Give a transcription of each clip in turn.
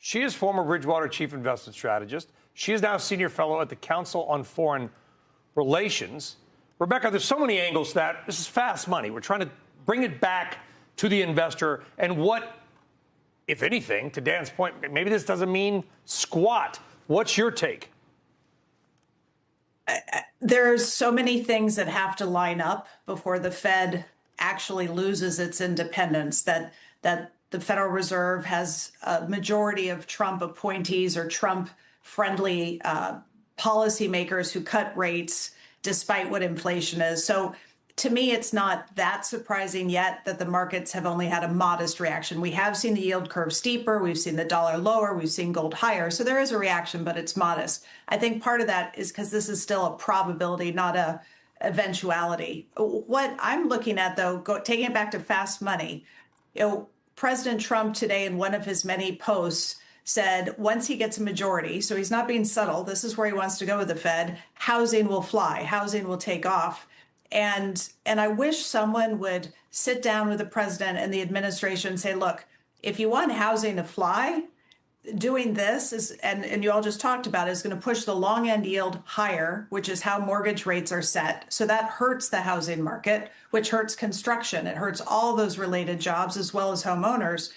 She is former Bridgewater chief investment strategist. She is now senior fellow at the Council on Foreign Relations. Rebecca, there's so many angles to that. This is fast money. We're trying to bring it back to the investor. And what, if anything, to Dan's point, maybe this doesn't mean squat. What's your take? There's so many things that have to line up before the Fed actually loses its independence, that the Federal Reserve has a majority of Trump appointees or Trump-friendly policymakers who cut rates despite what inflation is. So to me, it's not that surprising yet that the markets have only had a modest reaction. We have seen the yield curve steeper. We've seen the dollar lower. We've seen gold higher. So there is a reaction, but it's modest. I think part of that is because this is still a probability, not a eventuality. What I'm looking at, though, taking it back to fast money, President Trump today in one of his many posts said once he gets a majority, so he's not being subtle, this is where he wants to go with the Fed, housing will fly, housing will take off. And I wish someone would sit down with the president and the administration and say, look, if you want housing to fly, doing this is, and you all just talked about, is going to push the long end yield higher, which is how mortgage rates are set. So that hurts the housing market, which hurts construction. It hurts all those related jobs as well as homeowners.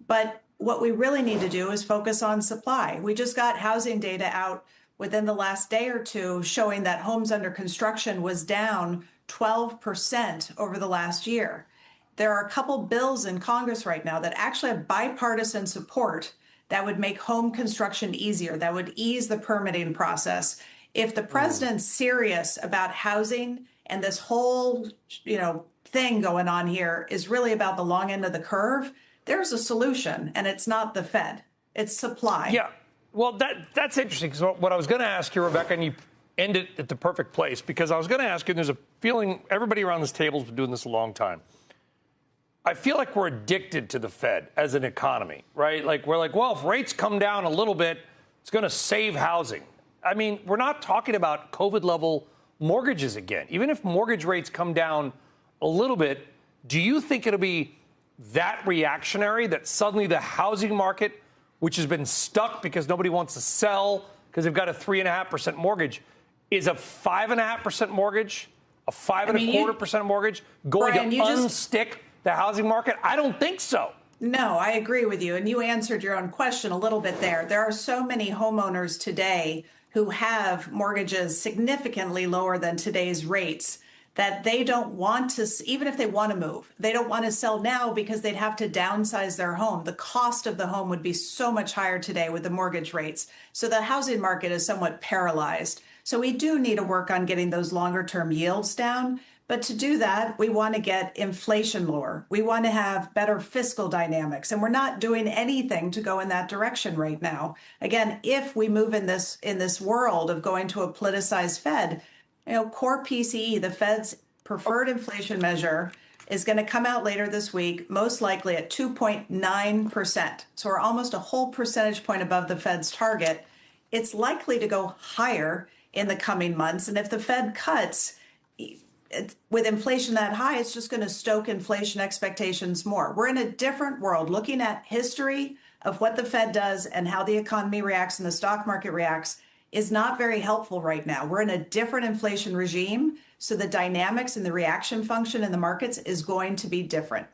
But what we really need to do is focus on supply. We just got housing data out within the last day or two showing that homes under construction was down 12% over the last year. There are a couple bills in Congress right now that actually have bipartisan support that would make home construction easier, that would ease the permitting process. If the president's serious about housing and this whole, thing going on here is really about the long end of the curve, there's a solution, and it's not the Fed. It's supply. Yeah, well, that's interesting. So what I was going to ask you, Rebecca, and you ended at the perfect place, because I was going to ask you, and there's a feeling everybody around this table has been doing this a long time. I feel like we're addicted to the Fed as an economy, right? Like, we're like, well, if rates come down a little bit, it's going to save housing. I mean, we're not talking about COVID-level mortgages again. Even if mortgage rates come down a little bit, do you think it'll be that reactionary that suddenly the housing market, which has been stuck because nobody wants to sell because they've got a 3.5% mortgage, is a 5.5% mortgage, a 5.25% mortgage going Brian, to unstick the housing market? I don't think so. No, I agree with you. And you answered your own question a little bit there. There are so many homeowners today who have mortgages significantly lower than today's rates that they don't want to, even if they want to move, they don't want to sell now because they'd have to downsize their home. The cost of the home would be so much higher today with the mortgage rates. So the housing market is somewhat paralyzed. So we do need to work on getting those longer term yields down. But to do that, we want to get inflation lower. We want to have better fiscal dynamics. And we're not doing anything to go in that direction right now. Again, if we move in this world of going to a politicized Fed, core PCE, the Fed's preferred inflation measure, is going to come out later this week, most likely at 2.9%. So we're almost a whole percentage point above the Fed's target. It's likely to go higher in the coming months. And if the Fed cuts, with inflation that high, it's just going to stoke inflation expectations more. We're in a different world. Looking at history of what the Fed does and how the economy reacts and the stock market reacts is not very helpful right now. We're in a different inflation regime, so the dynamics and the reaction function in the markets is going to be different.